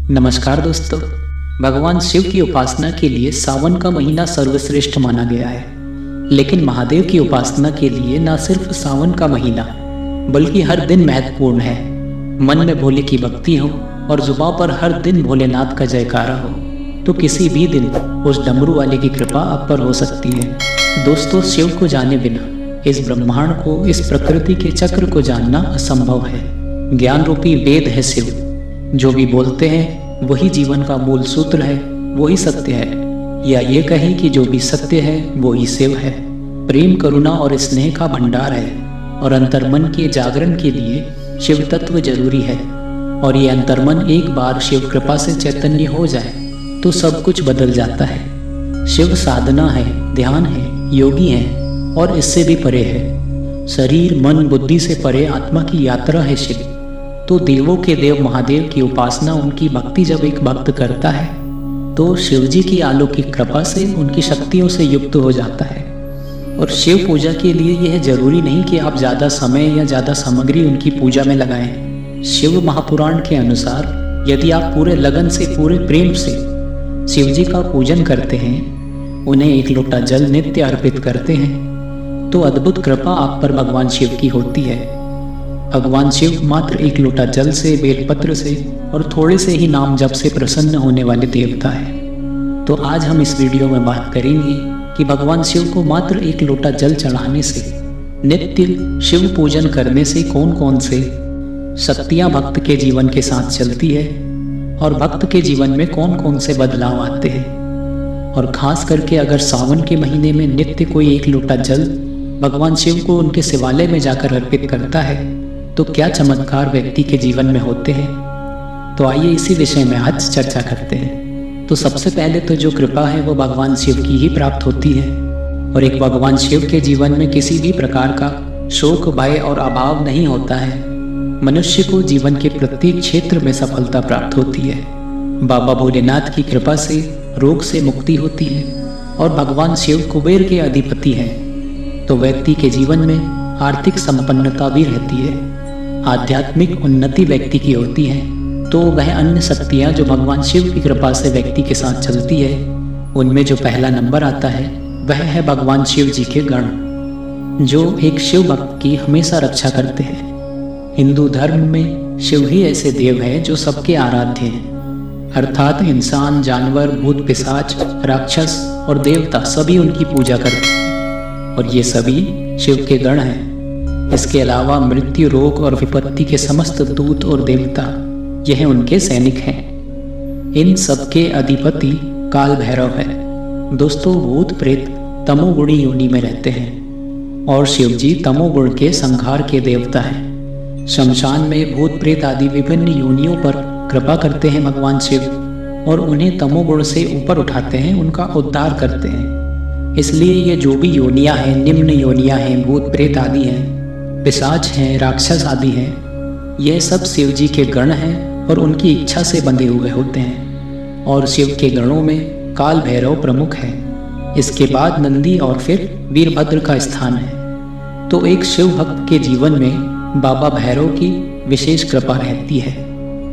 नमस्कार दोस्तों। भगवान शिव की उपासना के लिए सावन का महीना सर्वश्रेष्ठ माना गया है। लेकिन महादेव की उपासना के लिए न सिर्फ सावन का महीना बल्कि हर दिन महत्वपूर्ण है। मन में भोले की भक्ति हो और जुबां पर हर दिन भोलेनाथ का जयकारा हो तो किसी भी दिन उस डमरू वाले की कृपा आप पर हो सकती है। दोस्तों, शिव को जाने बिना इस ब्रह्मांड को, इस प्रकृति के चक्र को जानना असंभव है। ज्ञान रूपी वेद है शिव। जो भी बोलते हैं वही जीवन का मूल सूत्र है, वही सत्य है, या ये कहें कि जो भी सत्य है वही शिव है। प्रेम, करुणा और स्नेह का भंडार है और अंतर्मन के जागरण के लिए शिव तत्व जरूरी है। और ये अंतर्मन एक बार शिव कृपा से चैतन्य हो जाए तो सब कुछ बदल जाता है। शिव साधना है, ध्यान है, योगी है और इससे भी परे है। शरीर, मन, बुद्धि से परे आत्मा की यात्रा है शिव। तो देवों के देव महादेव की उपासना, उनकी भक्ति जब एक भक्त करता है तो शिवजी की अलौकिक कृपा से, उनकी शक्तियों से युक्त हो जाता है। और शिव पूजा के लिए यह जरूरी नहीं कि आप ज़्यादा समय या ज़्यादा सामग्री उनकी पूजा में लगाएं। शिव महापुराण के अनुसार यदि आप पूरे लगन से, पूरे प्रेम से शिवजी का पूजन करते हैं, उन्हें एक लोटा जल नित्य अर्पित करते हैं, तो अद्भुत कृपा आप पर भगवान शिव की होती है। भगवान शिव मात्र एक लोटा जल से, बेलपत्र से और थोड़े से ही नाम जप से प्रसन्न होने वाले देवता है। तो आज हम इस वीडियो में बात करेंगे कि भगवान शिव को मात्र एक लोटा जल चढ़ाने से, नित्य शिव पूजन करने से कौन कौन से शक्तियाँ भक्त के जीवन के साथ चलती है और भक्त के जीवन में कौन कौन से बदलाव आते हैं। और खास करके अगर सावन के महीने में नित्य कोई एक लोटा जल भगवान शिव को उनके शिवालय में जाकर अर्पित करता है तो क्या चमत्कार व्यक्ति के जीवन में होते हैं। तो आइए इसी विषय में आज चर्चा करते हैं। तो सबसे पहले तो जो कृपा है वो भगवान शिव की ही प्राप्त होती है। और एक भगवान शिव के जीवन में किसी भी प्रकार का शोक, भय और अभाव नहीं होता है। मनुष्य को जीवन के प्रत्येक क्षेत्र में सफलता प्राप्त होती है। बाबा भोलेनाथ की कृपा से रोग से मुक्ति होती है और भगवान शिव कुबेर के अधिपति हैं, तो व्यक्ति के जीवन में आर्थिक संपन्नता भी रहती है। आध्यात्मिक उन्नति व्यक्ति की होती है तो वह अन्य शक्तियाँ जो भगवान शिव की कृपा से व्यक्ति के साथ चलती है, उनमें जो पहला नंबर आता है वह है भगवान शिव जी के गण, जो एक शिव भक्त की हमेशा रक्षा करते हैं। हिंदू धर्म में शिव ही ऐसे देव हैं जो सबके आराध्य हैं, अर्थात इंसान, जानवर, भूत, पिशाच, राक्षस और देवता सभी उनकी पूजा करते हैं और ये सभी शिव के गण हैं। इसके अलावा मृत्यु, रोग और विपत्ति के समस्त दूत और देवता यह उनके सैनिक हैं। इन सबके अधिपति काल भैरव है। दोस्तों, भूत प्रेत तमोगुणी योनि में रहते हैं और शिवजी तमोगुण के संहार के देवता हैं। शमशान में भूत प्रेत आदि विभिन्न योनियों पर कृपा करते हैं भगवान शिव और उन्हें तमोगुण से ऊपर उठाते हैं, उनका उद्धार करते हैं। इसलिए ये जो भी योनियाँ हैं, निम्न योनियाँ हैं, भूत प्रेत आदि हैं, पिशाच हैं, राक्षस आदि हैं, यह सब शिव जी के गण हैं और उनकी इच्छा से बंधे हुए होते हैं। और शिव के गणों में काल भैरव प्रमुख है। इसके बाद नंदी और फिर वीरभद्र का स्थान है। तो एक शिव भक्त के जीवन में बाबा भैरव की विशेष कृपा रहती है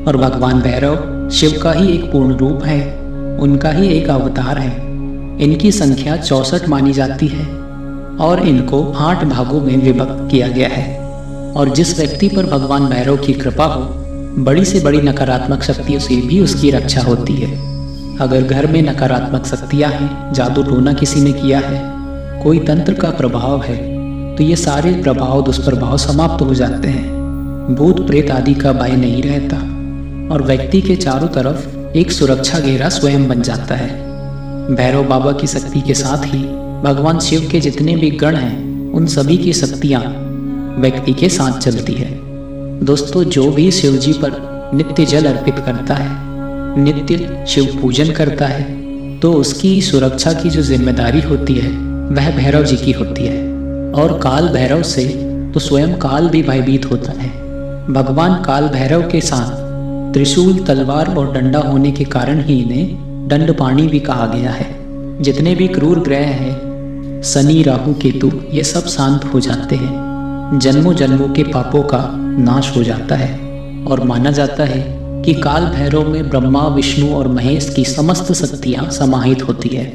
और भगवान भैरव शिव का ही एक पूर्ण रूप है, उनका ही एक अवतार है। इनकी संख्या 64 मानी जाती है और इनको 8 भागों में विभक्त किया गया है। और जिस व्यक्ति पर भगवान भैरव की कृपा हो, बड़ी से बड़ी नकारात्मक शक्तियों से भी उसकी रक्षा होती है। अगर घर में नकारात्मक शक्तियाँ हैं, जादू टोना किसी ने किया है, कोई तंत्र का प्रभाव है, तो ये सारे प्रभाव, दुष्प्रभाव समाप्त हो जाते हैं। भूत प्रेत आदि का भय नहीं रहता और व्यक्ति के चारों तरफ एक सुरक्षा घेरा स्वयं बन जाता है। भैरव बाबा की शक्ति के साथ ही भगवान शिव के जितने भी गण हैं, उन सभी की शक्तियाँ व्यक्ति के साथ चलती है। दोस्तों, जो भी शिव जी पर नित्य जल अर्पित करता है, नित्य शिव पूजन करता है, तो उसकी सुरक्षा की जो जिम्मेदारी होती है वह भैरव जी की होती है। और काल भैरव से तो स्वयं काल भी भयभीत होता है। भगवान काल भैरव के साथ त्रिशूल, तलवार और डंडा होने के कारण ही इन्हें दंडपाणी भी कहा गया है। जितने भी क्रूर ग्रह हैं, शनि, राहु, केतु, ये सब शांत हो जाते हैं। जन्मों जन्मों के पापों का नाश हो जाता है और माना जाता है कि काल भैरव में ब्रह्मा, विष्णु और महेश की समस्त शक्तियाँ समाहित होती है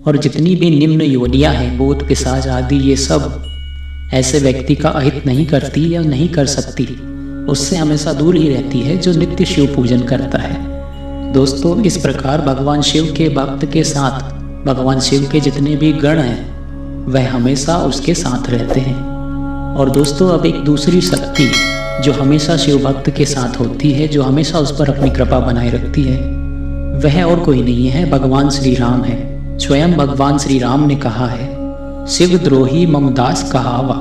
और जितनी भी निम्न योनियाँ हैं, भूत, पिशाच आदि, ये सब ऐसे व्यक्ति का अहित नहीं करती या नहीं कर सकती, उससे हमेशा दूर ही रहती है जो नित्य शिव पूजन करता है। दोस्तों, इस प्रकार भगवान शिव के भक्त के साथ भगवान शिव के जितने भी गण हैं वह हमेशा उसके साथ रहते हैं। और दोस्तों, अब एक दूसरी शक्ति जो हमेशा शिव भक्त के साथ होती है, जो हमेशा उस पर अपनी कृपा बनाए रखती है, वह और कोई नहीं है, भगवान श्री राम है। स्वयं भगवान श्री राम ने कहा है, शिव द्रोही मम दास कहावा,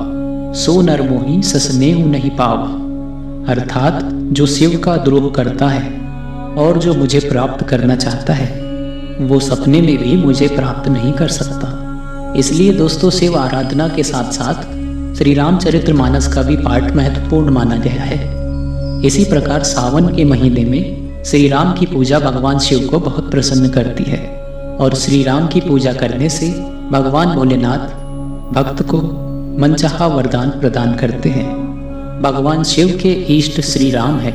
सो नर मोही सस्नेहु नहीं पावा। अर्थात जो शिव का द्रोह करता है और जो मुझे प्राप्त करना चाहता है, वो सपने में भी मुझे प्राप्त नहीं कर सकता। इसलिए दोस्तों, शिव आराधना के साथ साथ श्री रामचरितमानस का भी पाठ महत्वपूर्ण माना गया है। इसी प्रकार सावन के महीने में श्री राम की पूजा भगवान शिव को बहुत प्रसन्न करती है और श्री राम की पूजा करने से भगवान भोलेनाथ भक्त को मनचाहा वरदान प्रदान करते हैं। भगवान शिव के इष्ट श्री राम है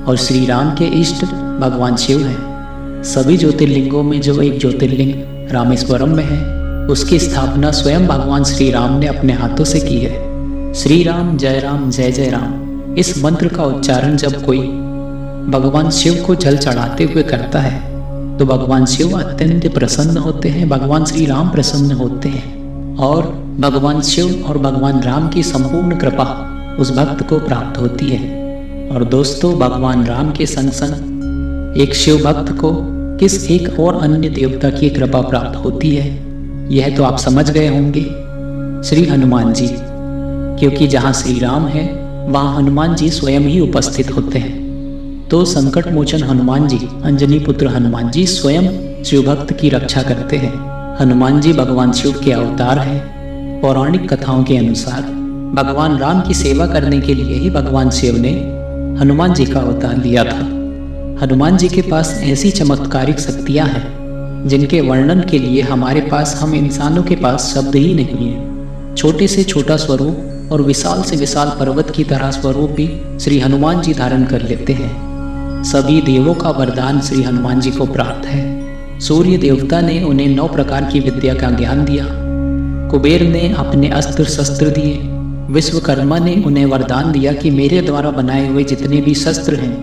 और श्री राम के इष्ट भगवान शिव हैं। सभी ज्योतिर्लिंगों में जो एक ज्योतिर्लिंग रामेश्वरम में है, उसकी स्थापना स्वयं भगवान श्री राम ने अपने हाथों से की है। श्री राम जय जय राम, इस मंत्र का उच्चारण जब कोई भगवान शिव को जल चढ़ाते हुए करता है तो भगवान शिव अत्यंत प्रसन्न होते हैं, भगवान श्री राम प्रसन्न होते हैं और भगवान शिव और भगवान राम की संपूर्ण कृपा उस भक्त को प्राप्त होती है। और दोस्तों, भगवान राम के संग संग एक शिव भक्त को किस एक और अन्य देवता की कृपा प्राप्त होती है, यह तो आप समझ गए होंगे, श्री हनुमान जी। क्योंकि जहाँ श्री राम है वहाँ हनुमान जी स्वयं ही उपस्थित होते हैं। तो संकट मोचन हनुमान जी, अंजनी पुत्र हनुमान जी स्वयं शिव भक्त की रक्षा करते हैं। हनुमान जी भगवान शिव के अवतार हैं। पौराणिक कथाओं के अनुसार भगवान राम की सेवा करने के लिए ही भगवान शिव ने हनुमान जी का अवतार लिया था। हनुमान जी के पास ऐसी चमत्कारिक शक्तियाँ हैं जिनके वर्णन के लिए हमारे पास, हम इंसानों के पास शब्द ही नहीं है। छोटे से छोटा स्वरूप और विशाल से विशाल पर्वत की तरह स्वरूप भी श्री हनुमान जी धारण कर लेते हैं। सभी देवों का वरदान श्री हनुमान जी को प्राप्त है। सूर्य देवता ने उन्हें 9 प्रकार की विद्या का ज्ञान दिया। कुबेर ने अपने अस्त्र शस्त्र दिए। विश्वकर्मा ने उन्हें वरदान दिया कि मेरे द्वारा बनाए हुए जितने भी शस्त्र हैं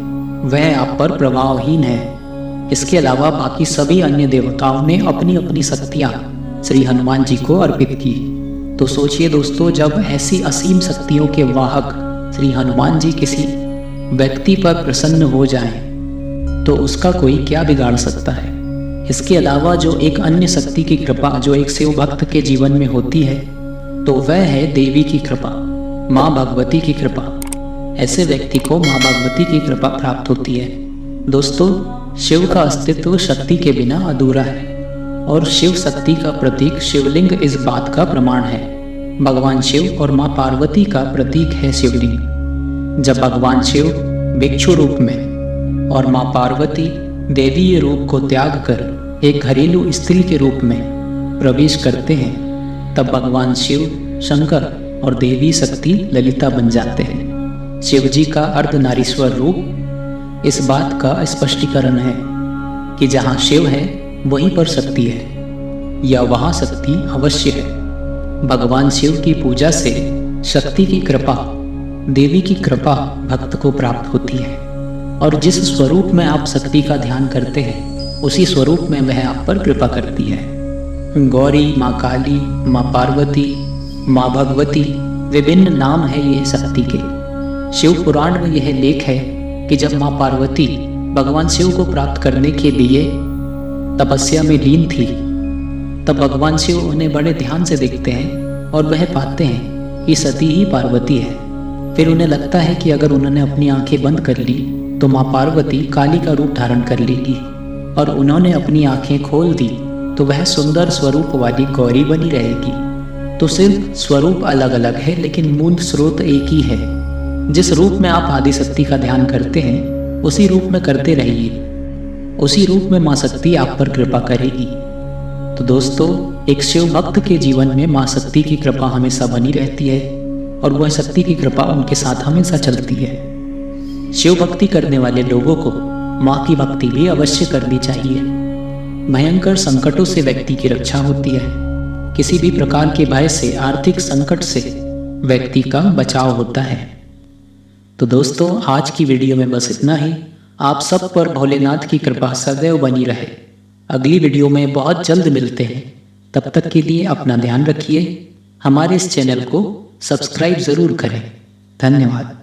वह आप पर प्रभावहीन है। इसके अलावा बाकी सभी अन्य देवताओं ने अपनी अपनी शक्तियाँ श्री हनुमान जी को अर्पित की। तो सोचिए दोस्तों, जब ऐसी असीम शक्तियों के वाहक श्री हनुमान जी किसी व्यक्ति पर प्रसन्न हो जाएं, तो उसका कोई क्या बिगाड़ सकता है। इसके अलावा जो एक अन्य शक्ति की कृपा जो एक शिव भक्त के जीवन में होती है, तो वह है देवी की कृपा, माँ भगवती की कृपा। ऐसे व्यक्ति को माँ भगवती की कृपा प्राप्त होती है। दोस्तों, शिव का अस्तित्व शक्ति के बिना अधूरा है और शिव शक्ति का प्रतीक शिवलिंग इस बात का प्रमाण है। भगवान शिव और माँ पार्वती का प्रतीक है शिवलिंग। जब भगवान शिव भिक्षु रूप में और माँ पार्वती देवीय रूप को त्याग कर एक घरेलू स्त्री के रूप में प्रवेश करते हैं, तब भगवान शिव शंकर और देवी शक्ति ललिता बन जाते हैं। शिव जी का अर्धनारीश्वर रूप इस बात का स्पष्टीकरण है कि जहाँ शिव है वहीं पर शक्ति है, या वहाँ शक्ति अवश्य है। भगवान शिव की पूजा से शक्ति की कृपा, देवी की कृपा भक्त को प्राप्त होती है और जिस स्वरूप में आप शक्ति का ध्यान करते हैं उसी स्वरूप में वह आप पर कृपा करती है। गौरी, माँ काली, माँ पार्वती, माँ भगवती, विभिन्न नाम है ये शक्ति के। शिव पुराण में यह लेख है कि जब माँ पार्वती भगवान शिव को प्राप्त करने के लिए तपस्या में लीन थी, तब भगवान शिव उन्हें बड़े ध्यान से देखते हैं और वह पाते हैं कि सती ही पार्वती है। फिर उन्हें लगता है कि अगर उन्होंने अपनी आंखें बंद कर ली तो माँ पार्वती काली का रूप धारण कर लेगी, और उन्होंने अपनी आंखें खोल दी तो वह सुंदर स्वरूप वाली गौरी बनी रहेगी। तो सिर्फ स्वरूप अलग अलग है लेकिन मूल स्रोत एक ही है। जिस रूप में आप आदिशक्ति का ध्यान करते हैं उसी रूप में करते रहिए, उसी रूप में माँ शक्ति आप पर कृपा करेगी। तो दोस्तों, एक शिव भक्त के जीवन में माँ शक्ति की कृपा हमेशा बनी रहती है और वह शक्ति की कृपा उनके साथ हमेशा चलती है। शिव भक्ति करने वाले लोगों को माँ की भक्ति भी अवश्य करनी चाहिए। भयंकर संकटों से व्यक्ति की रक्षा होती है। किसी भी प्रकार के भय से, आर्थिक संकट से व्यक्ति का बचाव होता है। तो दोस्तों, आज की वीडियो में बस इतना ही। आप सब पर भोलेनाथ की कृपा सदैव बनी रहे। अगली वीडियो में बहुत जल्द मिलते हैं। तब तक के लिए अपना ध्यान रखिए। हमारे इस चैनल को सब्सक्राइब जरूर करें। धन्यवाद।